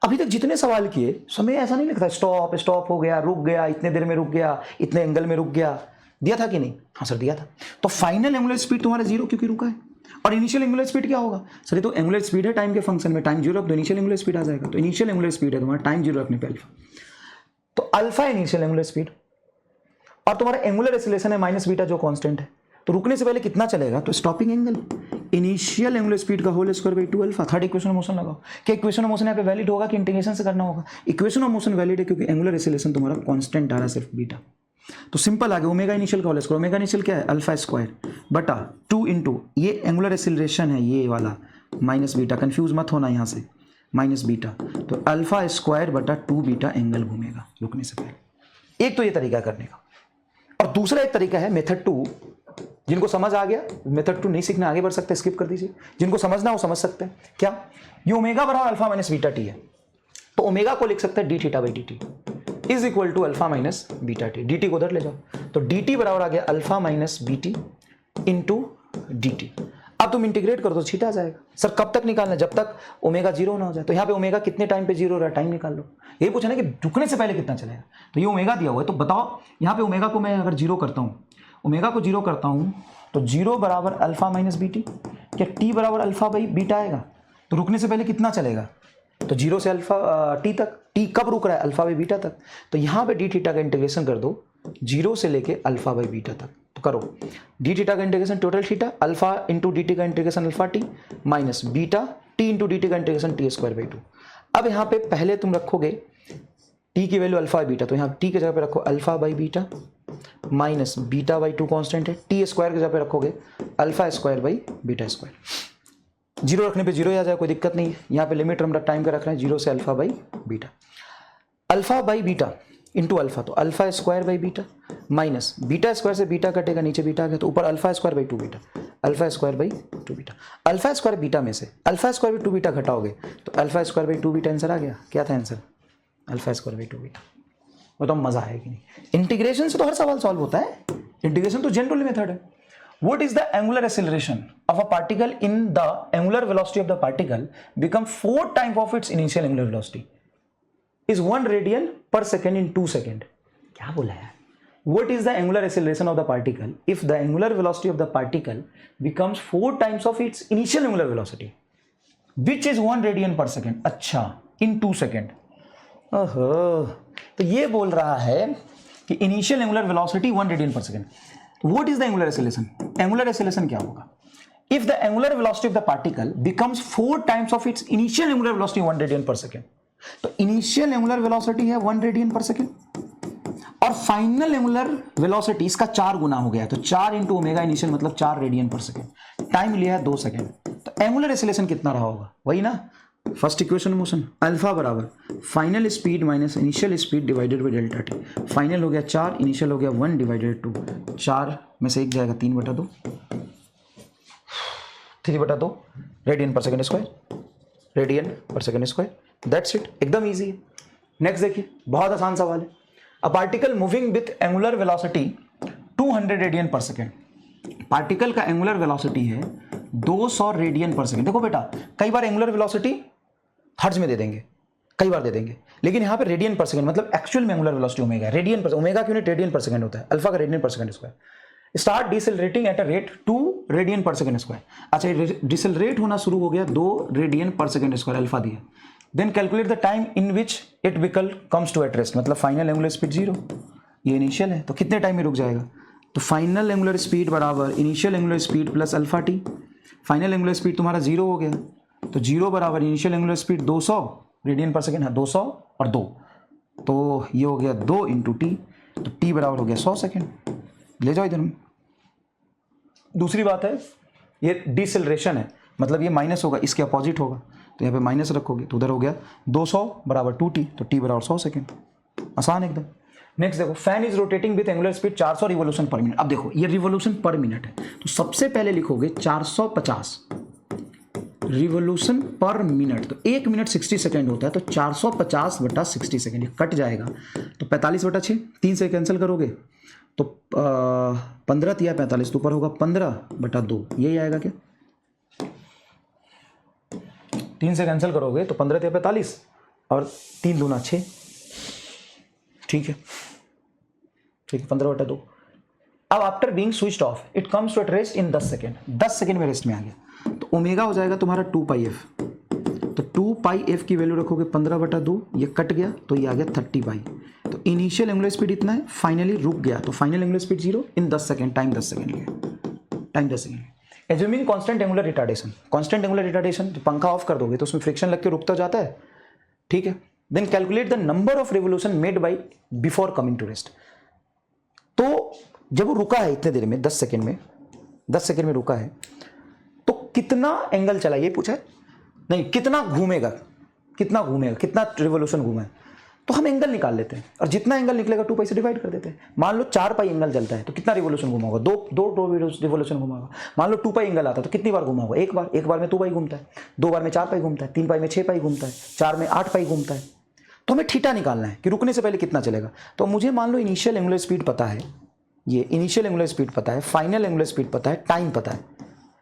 Speaker 1: अभी तक जितने सवाल किए समय ऐसा नहीं लगता स्टॉप हो गया, रुक गया, इतने देर में रुक गया, इतने एंगल में रुक गया, दिया था कि नहीं, हाँ सर दिया था, तो फाइनल एंगुलर स्पीड तुम्हारा 0 क्योंकि रुका है, और इनिशियल एंगुलर स्पीड क्या होगा सर, ये तो एंगुलर स्पीड है टाइम के फंक्शन में, टाइम 0 रख दो इनिशियल एंगुलर स्पीड आ जाएगा, तो इनिशियल एंगुलर स्पीड है तुम्हारा टाइम 0 रखने पे अल्फा, तो अल्फा इनिशियल एंगुलर स्पीड, और तुम्हारा एंगुलर एक्सीलरेशन है माइनस बीटा जो कांस्टेंट है, तो रुकने से पहले कितना चलेगा, तो stopping angle initial angular speed का whole square by 2 alpha. Third equation of motion लगाओ, क्या इक्वेशन ऑफ मोशन यहाँ पे वैलिड होगा कि इंटीग्रेशन से करना होगा, इक्वेशन ऑफ मोशन वैलिड है क्योंकि एंगुलर एक्सीलरेशन तुम्हारा कांस्टेंट आ रहा है सिर्फ बीटा, तो सिंपल आ गया ओमेगा इनिशियल का होल स्क्वायर, ओमेगा इनिशियल क्या है अल्फा स्क्वायर बटा 2 इंटू ये एंगुलर एक्सीलरेशन है ये वाला माइनस बीटा, कंफ्यूज मत होना यहाँ से माइनस बीटा, तो अल्फा स्क्वायर बटा 2 बीटा एंगल घूमेगा रुकने से पहले। एक तो ये तरीका करने का, और दूसरा एक तरीका है मेथड 2, जिनको समझ आ गया मेथड 2 नहीं सीखना आगे बढ़ सकते, स्किप कर दीजिए। जिनको समझना वो समझ सकते हैं। क्या ये ओमेगा बराबर अल्फा माइनस बीटा टी है, तो ओमेगा को लिख सकते हैं D theta by D T is equal to alpha minus beta T. D T को उधर ले जाओ, तो डी टी बराबर आ गया alpha minus B T into D T. अब तुम इंटीग्रेट कर दो, छीटा आ जाएगा। सर कब तक निकालना है? जब तक ओमेगा जीरो ना हो जाए। तो यहाँ पे ओमेगा कितने टाइम पे जीरो हो रहा है, टाइम निकाल लो। यही पूछा ना कि रुकने से पहले कितना चलेगा, तो ये ओमेगा दिया हुआ है, तो बताओ यहाँ पे ओमेगा को मैं अगर जीरो करता हूँ, ओमेगा को जीरो करता हूँ तो जीरो बराबर अल्फा माइनस बी टी, क्या टी बराबर अल्फा बाई बीटा आएगा, तो रुकने से पहले कितना चलेगा, तो जीरो से अल्फा टी तक। टी कब रुक रहा है, अल्फा बाई बीटा तक। तो यहाँ पे डी थीटा का इंटीग्रेशन कर दो जीरो से लेके अल्फा बाई बीटा तक, तो करो डी थीटा का integration total theta, alpha into D T का integration alpha T minus beta T into D T का integration T square by two. अब यहाँ पे पहले तुम रखोगे टी की वैल्यू अल्फा बाई बीटा, तो यहाँ टी की जगह पे रखो alpha by beta minus beta by two constant है, टी स्क्वायर की जगह पे रखोगे alpha square by beta square. Zero रखने पे जीरो आ जाए, कोई दिक्कत नहीं है। यहाँ पे लिमिट हम टाइम का रख रहे हैं जीरो से alpha by beta, alpha by beta into alpha, तो alpha square by beta minus beta square से बीटा कटेगा, नीचे बीटा आ गया, तो ऊपर alpha square by two beta, alpha square by two beta. Alpha square beta में से alpha square by two beta घटाओगे तो alpha square by two beta answer आ गया। क्या था answer, alpha square by two beta. वो तो मजा आएगा कि नहीं। इंटीग्रेशन से तो हर सवाल सॉल्व होता है, इंटीग्रेशन तो जनरल मेथड है। What is the angular acceleration of a particle in the angular velocity of the particle become 4 times of its initial angular velocity is 1 radian per second in 2 second? क्या बोला है? What is the angular acceleration of the particle if the angular velocity of the particle becomes 4 times of its initial angular velocity, which is 1 radian per second? अच्छा, in 2 second. ओहो, तो ये बोल रहा है कि initial angular velocity 1 radian per second. What is the angular acceleration? Angular acceleration क्या होगा? If the angular velocity of the particle becomes 4 times of its initial angular velocity 1 radian per second, तो initial angular velocity है 1 radian per second और final angular velocity इसका 4 गुना हो गया है, तो 4 इंटू ओमेगा इनिशियल मतलब 4 रेडियन पर सेकेंड। टाइम लिया है 2 सेकेंड, तो एंगुलर एक्सेलरेशन कितना रहा होगा, वही ना फर्स्ट इक्वेशन मोशन, अल्फा बराबर final speed minus initial speed divided by delta T. Final हो गया 4, इनिशियल हो गया 1 डिवाइडेड 2, 4 में से 1 जाएगा 3/2, 3/2 radian per second square, radian per second square. That's it, एकदम ईजी है। नेक्स्ट देखिए, बहुत आसान सवाल है। A particle moving with angular velocity 200 radian per second, particle का एंगुलर वेलोसिटी है 200 रेडियन पर सेकेंड। देखो बेटा, कई बार एंगुलर वेलोसिटी हर्ट्ज में दे देंगे, कई बार दे देंगे, लेकिन यहाँ पे रेडियन पर सेकंड मतलब एक्चुअल में angular velocity omega, radian per, omega की यूनिट रेडियन पर सेकंड होता है, अल्फा का radian per second square. Start decelerating at a rate 2 radian per second square. अच्छा, डिसेलरेट होना शुरू हो गया 2 radian per second square, alpha दिया। Then calculate the time in which it vehicle comes to at rest, मतलब final angular speed 0, ये initial है, तो कितने टाइम में रुक जाएगा, तो फाइनल एंगुलर स्पीड बराबर initial angular speed plus alpha T. Final angular speed तुम्हारा 0 हो गया, तो 0 बराबर initial angular speed 200 radian per second है, 200 और 2, तो ये हो गया 2 इंटू टी, तो टी बराबर हो गया 100 सेकेंड। ले जाओ इधर में। दूसरी बात है, ये डिसेलरेशन है, मतलब ये माइनस होगा, इसके अपोजिट होगा, तो यहाँ पे माइनस रखोगे तो उधर हो गया 200 बराबर 2t, तो t बराबर 100 सेकेंड। आसान एकदम। नेक्स्ट देखो, fan is rotating with angular speed 400 revolution per minute. अब देखो ये रिवोल्यूशन पर मिनट है, तो सबसे पहले लिखोगे 450 रिवोल्यूशन पर मिनट, तो 1 मिनट 60 सेकेंड होता है, तो 450 बटा 60 सेकेंड, ये कट जाएगा, तो 45 बटा 6, 3 से कैंसिल करोगे तो 15 तिया 45, तो ऊपर होगा 15 बटा 2, यही आएगा क्या, 3 से कैंसिल करोगे तो 15 तिया 45 और 3 दूना 6, ठीक है, ठीक है, 15 बटा 2। अब after being switched off it comes to at rest in 10 second, 10 second में रेस्ट में आ गया, तो ओमेगा हो जाएगा तुम्हारा 2 पाई एफ, तो 2 पाई एफ की वैल्यू रखोगे 15 बटा 2, ये कट गया तो ये आ गया 30 पाई। तो इनिशियल एंगुलर स्पीड इतना है, फाइनली रुक गया, तो फाइनल एंगुलर स्पीड 0 इन 10 सेकेंड, टाइम 10 सेकेंड लिया, time 10 second. Assuming constant angular retardation, constant angular retardation, तो पंखा ऑफ कर दोगे तो उसमें फ्रिक्शन लग के रुकता जाता है, ठीक है। Then calculate the number of revolution made by before coming to rest, तो जब वो रुका है इतने देर में, 10 सेकेंड में, 10 सेकेंड में रुका है, तो कितना एंगल चला, ये पूछा है नहीं, कितना घूमेगा, कितना घूमेगा, कितना रिवोल्यूशन घूमा है, तो हम एंगल निकाल लेते हैं और जितना एंगल निकलेगा 2 पाई से डिवाइड कर देते हैं। मान लो 4 पाई एंगल चलता है तो कितना रिवोल्यूशन घुमा होगा, दो रिवोल्यूशन घुमा होगा। मान लो 2 पाई एंगल आता है तो कितनी बार घुमा होगा, एक बार में 2 पाई घूमता है, 2 बार में 4 पाई घूमता है, 3 पाई में 6 पाई घूमता है, 4 में 8 पाई घूमता है। तो हमें थीटा निकालना है कि रुकने से पहले कितना चलेगा। तो मुझे मान लो इनिशियल एंगुलर स्पीड पता है, ये इनिशियल एंगुलर स्पीड पता है, फाइनल एंगुलर स्पीड पता है, टाइम पता है,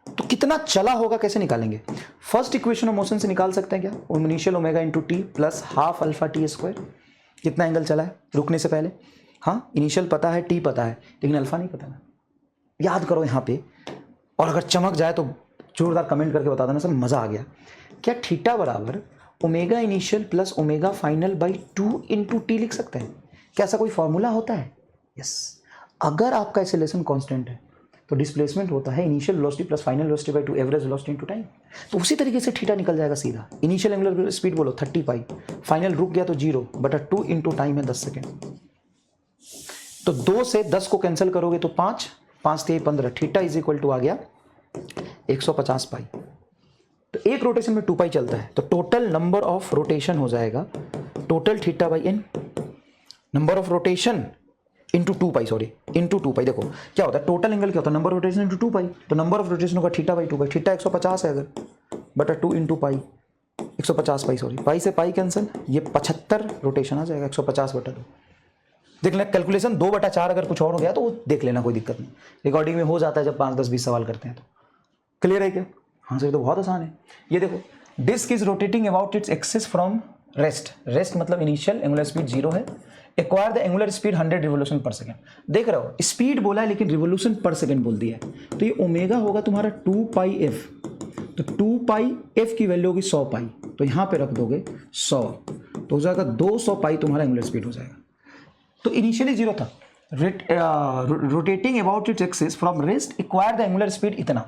Speaker 1: तो कितना चला होगा कैसे निकालेंगे। फर्स्ट इक्वेशन ऑफ मोशन से निकाल सकते हैं क्या, initial omega into T plus half alpha T square, कितना एंगल चला है रुकने से पहले। हाँ इनिशियल पता है, टी पता है, लेकिन अल्फा नहीं पता ना। याद करो यहाँ पे, और अगर चमक जाए तो जोरदार कमेंट करके बता देना सर मजा आ गया। क्या थीटा बराबर omega initial plus omega final by 2 into T लिख सकते हैं, क्या ऐसा कोई फॉर्मूला होता है। यस, अगर आपका एक्सेलरेशन कांस्टेंट है तो डिस्प्लेसमेंट होता है initial velocity plus final velocity by 2 average velocity into time. तो उसी तरीके से थीटा निकल जाएगा सीधा। इनिशियल एंगुलर स्पीड बोलो 30 पाई, फाइनल रुक गया तो 0 बटा 2 इंटू टाइम है 10 सेकेंड। तो 2 से 10 को कैंसिल करोगे तो 5, 5 3 15, थीटा इज इक्वल टू आ गया 150 पाई। तो एक रोटेशन में 2 पाई चलता है तो टोटल नंबर ऑफ रोटेशन हो जाएगा total theta by N, number of rotation into 2 pi, sorry into 2 pi. देखो क्या होता है टोटल एंगल, क्या होता है number of rotation into 2 pi. तो नंबर ऑफ रोटेशन होगा थीटा बाई 2 पाई, थीटा 150 है अगर, बटा 2 इंटू पाई 150 पाई, सॉरी पाई से पाई कैंसिल, ये 75 रोटेशन आ जाएगा 150 बटा 2। देख लेना कैलकुलेशन 2 बटा 4 अगर कुछ और हो गया तो वो देख लेना, कोई दिक्कत नहीं, रिकॉर्डिंग में हो जाता है जब 5 10 20 सवाल करते हैं। तो क्लियर है क्या। हाँ सर तो बहुत आसान है। ये देखो disc is rotating about its axis from rest, rest मतलब इनिशियल एंगुलर स्पीड 0 है, acquire the angular speed 100 revolution per second. देख रहे हो स्पीड बोला है लेकिन रिवोल्यूशन पर सेकंड बोल दिया है। तो ये ओमेगा होगा तुम्हारा 2 पाई एफ, तो 2 पाई एफ की वैल्यू होगी 100 पाई, तो यहां पे रख दोगे 100 तो हो जाएगा 200 पाई तुम्हारा एंगुलर स्पीड हो जाएगा। तो इनिशियली 0 था, rotating about its axis from rest, acquire the angular speed इतना,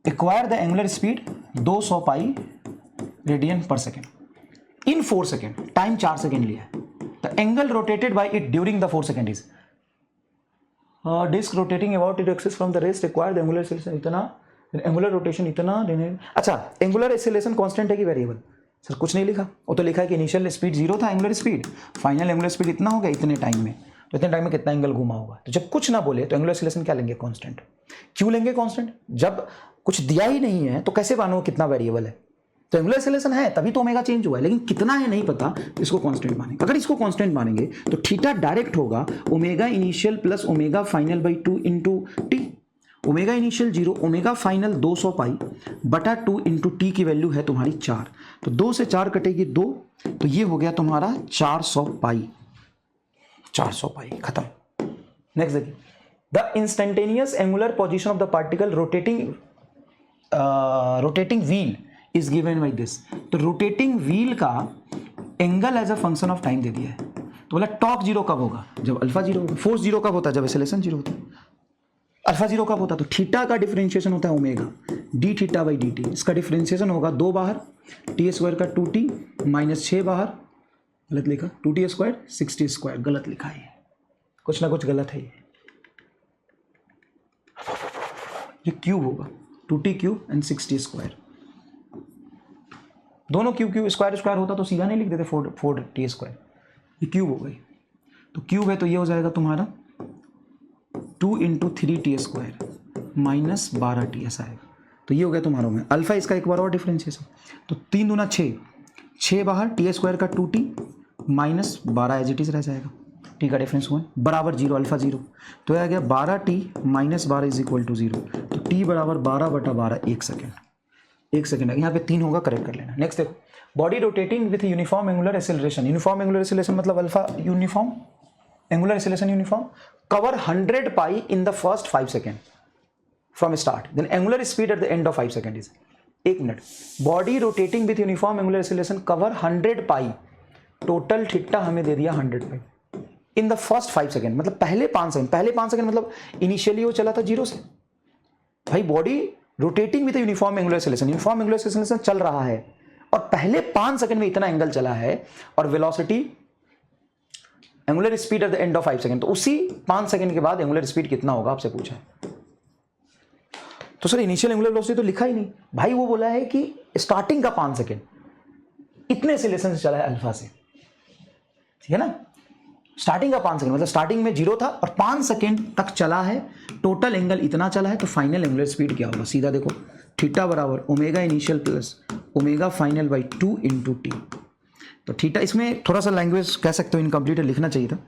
Speaker 1: acquire the angular speed 200 pi radian per second in 4 second, time 4 second लिया है। The angle rotated by it during the 4 seconds is disk rotating about its axis from the rest required the angular acceleration इतना, angular rotation इतना। अच्छा angular acceleration constant है कि variable, sir कुछ नहीं लिखा, वो तो लिखा है कि इनिशियल स्पीड 0 था angular speed, final angular speed इतना हो गया इतने टाइम में, तो इतने टाइम में कितना एंगल घुमा होगा। तो जब कुछ ना बोले तो एंगुलर एक्सेलरेशन क्या लेंगे, कांस्टेंट। क्यों लेंगे कांस्टेंट, जब कुछ दिया ही नहीं है तो कैसे मानो कितना वेरिएबल है। तो एंगुलर एक्सेलरेशन है तभी तो ओमेगा चेंज हुआ है, लेकिन कितना है नहीं पता, इसको कांस्टेंट मानेंगे। अगर इसको कांस्टेंट मानेंगे तो थीटा डायरेक्ट होगा omega initial plus omega final by 2 into T. Omega initial 0, omega final 200 पाई बटा 2 इंटू टी की वैल्यू है तुम्हारी 4, तो 2 से 4 कटेगी 2, तो ये हो गया तुम्हारा 400 पाई, 400 पाई खत्म। नेक्स्ट देखिए, the instantaneous angular position of the particle rotating wheel is given by this. तो रोटेटिंग व्हील का angle as a function of time दे दिया है। तो बोला टॉर्क 0 कब होगा, जब अल्फा 0 होगा। फोर्स 0 कब होता है, जब एक्सेलरेशन 0 होता है। अल्फा 0 कब होता है, तो थीटा का डिफरेंशिएशन होता है omega D theta by D T. इसका डिफरेंशिएशन होगा 2 बाहर टी स्क्वायर का 2t माइनस 6 बाहर, गलत लिखा 2t स्क्वायर 6t स्क्वायर, गलत लिखा है, कुछ ना कुछ गलत है। ये क्यूब होगा 2t cube and 6t square, दोनों क्यूब क्यूब स्क्वायर स्क्वायर होता तो सीधा नहीं लिख देते 4t स्क्वायर, ये क्यूब हो गई। तो क्यूब है तो ये हो जाएगा तुम्हारा 2 into 3t square minus 12t ऐसा है। तो ये हो गया तुम्हारा में अल्फा, इसका एक बार और डिफरेंशिएशन, तो 3 दूना 6, 6 बाहर टी स्क्वायर का 2t minus 12 as it is रह जाएगा, टी का डिफरेंस हुआ बराबर 0 अल्फा 0, तो आ गया 12t minus 12 is equal to 0। तो टी बराबर 12 बटा 12, 1 सेकेंड, 1 सेकेंड है, यहाँ पे 3 होगा, करेक्ट कर लेना। नेक्स्ट देखो, body rotating with uniform angular acceleration, uniform angular acceleration मतलब alpha uniform, angular acceleration uniform, cover 100 pi in the first 5 second from start, then angular speed at the end of 5 second is 1 minute. Body rotating with uniform angular acceleration cover 100 pi, total theta हमें दे दिया 100 pi in the first 5 second, मतलब पहले 5 second, पहले 5 second मतलब initially वो चला था 0 से। भाई body rotating with uniform angular acceleration, uniform angular acceleration चल रहा है और पहले 5 सेकंड में इतना एंगल चला है, और velocity angular speed at the end of 5 second, तो उसी 5 सेकंड के बाद एंगुलर स्पीड कितना होगा आपसे पूछा है। तो सर इनिशियल एंगुलर वेलोसिटी तो लिखा ही नहीं भाई, वो बोला है कि स्टार्टिंग का 5 सेकंड इतने एक्सेलरेशन से चला है अल्फा से, ठीक है ना, स्टार्टिंग का 5 सेकंड मतलब स्टार्टिंग में 0 था और 5 सेकंड तक चला है, टोटल एंगल इतना चला है, तो फाइनल एंगुलर स्पीड क्या होगा, सीधा देखो थीटा बराबर omega initial plus omega final by 2 into T. तो थीटा, इसमें थोड़ा सा लैंग्वेज कह सकते हो इनकम्प्लीट लिखना चाहिए था,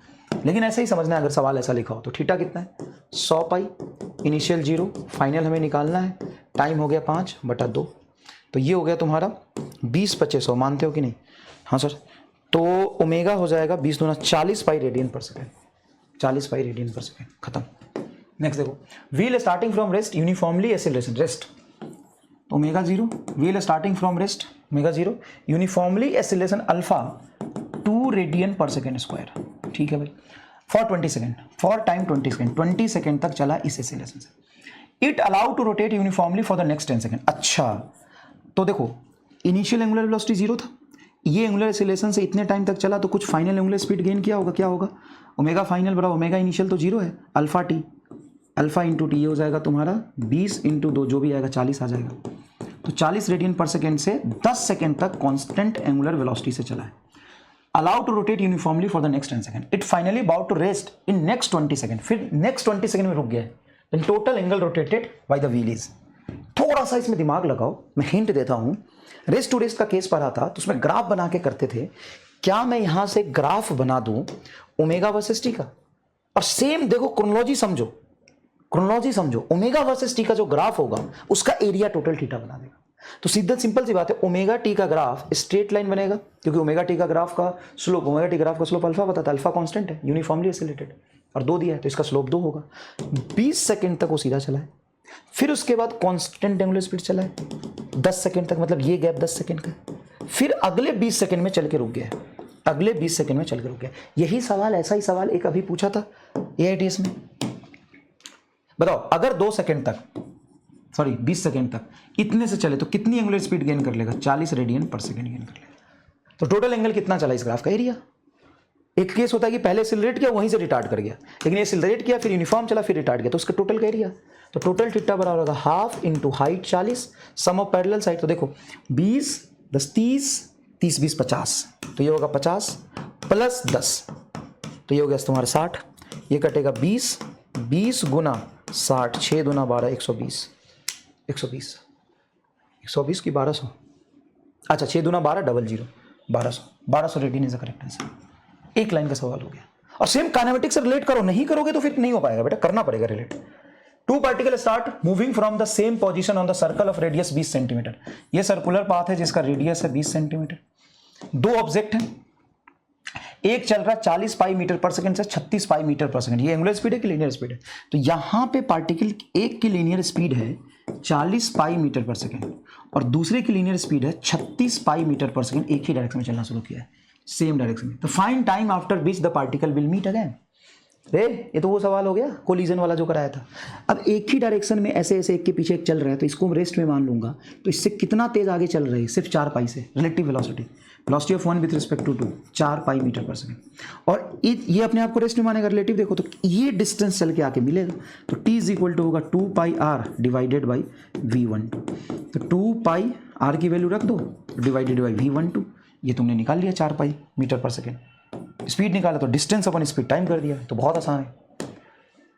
Speaker 1: लेकिन ऐसे ही समझना है अगर सवाल ऐसा लिखा हो। तो थीटा कितना है 100 पाई, इनिशियल 0, फाइनल हमें निकालना है, टाइम हो गया 5/2, तो ये हो गया तुम्हारा 20/100, मानते हो कि नहीं? हाँ सर। तो ओमेगा हो जाएगा 20 दूना 40 pi radian per second, 40 pi radian per second, खत्म। नेक्स्ट देखो, wheel starting from rest uniformly acceleration, rest omega 0, wheel starting from rest omega 0, uniformly acceleration alpha 2 radian per second square, ठीक है भाई, for 20 second, for time 20 second, 20 second तक चला इस acceleration से। It allow to rotate uniformly for the next 10 second. अच्छा, तो देखो इनिशियल एंगुलर वेलोसिटी 0 था, ये एंगुलर एक्सेलरेशन से इतने टाइम तक चला, तो कुछ फाइनल एंगुलर स्पीड गेन किया होगा, क्या होगा, ओमेगा फाइनल बराबर ओमेगा इनिशियल तो 0 है, alpha T, alpha into T, ये हो जाएगा तुम्हारा 20 इंटू 2 जो भी आएगा 40 आ जाएगा। तो 40 रेडियन पर सेकेंड से 10 सेकेंड तक कांस्टेंट एंगुलर वेलोसिटी से चला है। Allow to rotate uniformly for the next 10 second, it finally about to rest in next 20 second, फिर नेक्स्ट 20 सेकेंड में रुक गया है, then total angle rotated by the wheel is. थोड़ा सा इसमें दिमाग लगाओ, मैं हिंट देता हूं, रेस्ट टू रेस्ट का केस पढ़ा था तो उसमें ग्राफ बना के करते थे, क्या मैं यहां से ग्राफ बना दूं ओमेगा वर्सेस टी का, और सेम देखो क्रोनोलॉजी समझो, क्रोनोलॉजी समझो, ओमेगा वर्सेस टी का जो ग्राफ होगा उसका एरिया टोटल थीटा बना देगा। तो सीधा सिंपल सी बात है, ओमेगा टी का ग्राफ स्ट्रेट लाइन बनेगा, क्योंकि ओमेगा टी का ग्राफ का स्लोप, ओमेगा टी ग्राफ का स्लोप अल्फा बताता है, अल्फा कांस्टेंट है, यूनिफॉर्मली एक्सेलरेटेड, और 2 दिया है तो इसका स्लोप 2 होगा। 20 सेकंड तक वो सीधा चला है, फिर उसके बाद कांस्टेंट एंगुलर स्पीड चला है 10 सेकंड तक, मतलब ये गैप 10 सेकंड का, फिर अगले 20 सेकंड में चल के रुक गया, अगले 20 सेकंड में चल के रुक गया। यही सवाल, ऐसा ही सवाल एक अभी पूछा था एआईटीएस में। बताओ अगर 20 सेकंड तक इतने से चले तो कितनी एंगुलर स्पीड गेन कर लेगा, 40 रेडियन पर सेकंड गेन कर लेगा। तो टोटल एंगल कितना चला इस ग्राफ का, एरिया। एक केस होता है कि पहले एक्सेलरेट किया वहीं से रिटार्ड कर गया, लेकिन एक्सेलरेट किया फिर यूनिफॉर्म चला फिर रिटार्ड किया, तो उसका टोटल का एरिया। तो टोटल थीटा बराबर होगा half into height 40, sum of parallel side, तो देखो 20 10 30 30 20 50, तो ये होगा 50 प्लस 10, तो ये हो गया तुम्हारा 60, ये कटेगा 20 20 गुना 60, 6 दूना 12 120 120 की 1200, अच्छा 6 दूना 12 00 1200 radian is the correct answer. एक लाइन का सवाल हो गया। और सेम काइनेमेटिक्स से रिलेट करो, नहीं करोगे तो फिर नहीं हो पाएगा बेटा, करना पड़ेगा relate. 2 particle start moving from the same position on the circle of radius 20 centimetre. ये सर्कुलर पाथ है जिसका रेडियस है 20 सेंटीमीटर। 2 ऑब्जेक्ट हैं, एक चल रहा 40 पाई मीटर पर सेकंड से 36 पाई मीटर पर सेकंड। ये एंगुलर स्पीड है कि लीनियर स्पीड है? तो यहां पे पार्टिकल एक की लीनियर स्पीड है 40 पाई मीटर पर सेकंड और दूसरे की लीनियर स्पीड है 36 पाई मीटर पर सेकंड। एक ही डायरेक्शन में चलना शुरू किया है, सेम डायरेक्शन में। तो find time after which the particle will meet again. ये तो वो सवाल हो गया कोलिजन वाला जो कराया था। अब एक ही डायरेक्शन में ऐसे ऐसे एक के पीछे एक चल रहा है, तो इसको हम रेस्ट में मान लूंगा। तो इससे कितना तेज आगे चल रही है? सिर्फ 4 पाई से। Relative velocity of one with respect to 2 4 pi meter per second. और ये अपने आप को रेस्ट में मानेगा। रिलेटिव देखो तो ये डिस्टेंस चल के आके मिलेगा। तो t इज इक्वल टू होगा 2 पाई आर डिवाइडेड बाई v12। तो 2 पाई आर की वैल्यू रख दो डिवाइडेड बाई v12। ये तुमने निकाल लिया 4 पाई मीटर पर सेकेंड। स्पीड निकाला तो डिस्टेंस अपन स्पीड टाइम कर दिया, तो बहुत आसान है।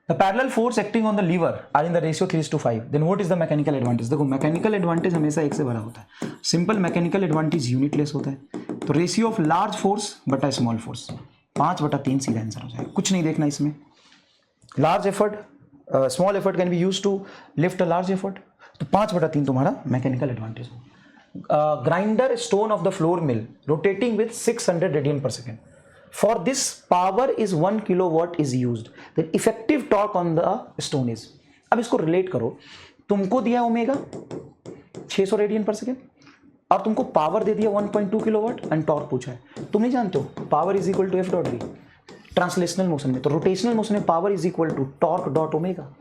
Speaker 1: The parallel force acting on the lever are in the ratio 3:5. Then what is the mechanical advantage? देखो मैकेनिकल एडवांटेज हमेशा एक से बड़ा होता है। सिंपल मैकेनिकल एडवांटेज यूनिटलेस होता है। तो रेशियो ऑफ लार्ज फोर्स बटा स्मॉल फोर्स 5/3 सीधा आंसर हो जाएगा। कुछ नहीं देखना इसमें। Large effort small effort can be use to lift a large effort. तो 5/3 तुम्हारा मैकेनिकल एडवांटेज होगा। Grinder stone of the floor mill rotating with 600 radian per second. For this power is 1 kilowatt is used. Then effective torque on the stone is. अब इसको relate करो। तुमको दिया omega 600 radian per second और तुमको power दे दिया 1.2 kilowatt and torque पूछा है। तुम नहीं जानते हो power is equal to F dot V translational motion में। तो रोटेशनल मोशन में power is equal to torque dot omega.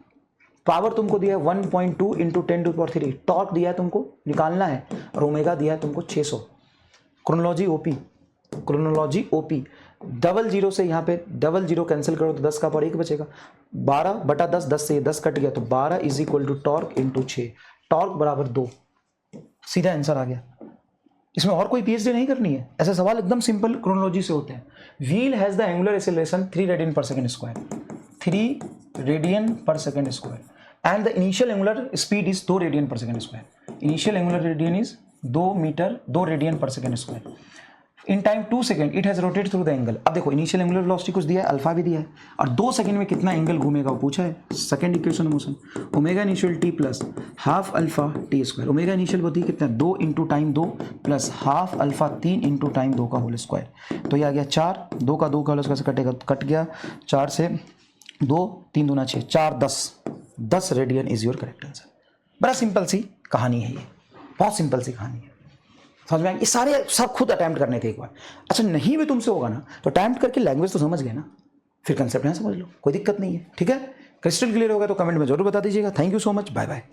Speaker 1: Power तुमको दिया है 1.2 इंटू 10⁻³। टॉर्क दिया है तुमको निकालना है और ओमेगा दिया है तुमको 600। क्रोनोलॉजी ओपी 00 से यहाँ पे 00 कैंसिल करो तो 10 का पावर 1 बचेगा। 12/10 10 से 10 कट गया तो 12 is equal to torque into 6। Torque बराबर 2। सीधा आंसर आ गया। इसमें और कोई पीएचडी नहीं करनी है, ऐसे सवाल एकदम सिंपल क्रोनोलॉजी से होते हैं। Wheel has the angular acceleration 3 radian per second square, 3 radian per second square and the initial angular speed is 2 radian per second square. Initial angular radian is 2 metre 2 radian per second square. In time 2 second it has rotate through the angle. अब देखो initial angular velocity कुछ दिया है, alpha भी दिया है, और 2 second में कितना एंगल घूमेगा वो पूछा है। Second equation motion omega initial T plus half alpha T square. Omega initial होती है कितना 2 into time 2 plus half alpha 3 into time 2 का होल स्क्वायर। तो ये आ गया 4, 2 का 2 का होल स्क्वायर से कटेगा, कट गया 4 से 2, 3 दूना 6, 4 10 radian is your correct answer. बड़ा सिंपल सी कहानी है, ये बहुत सिंपल सी कहानी है, समझ में आएगी। ये सारे सब खुद अटेम्प्ट करने थे एक बार। अच्छा नहीं भी तुमसे होगा ना तो अटेम्प्ट करके लैंग्वेज तो समझ गए ना, फिर कंसेप्ट यहाँ समझ लो, कोई दिक्कत नहीं है, ठीक है। क्रिस्टल क्लियर होगा तो कमेंट में जरूर बता दीजिएगा। Thank you so much, bye bye.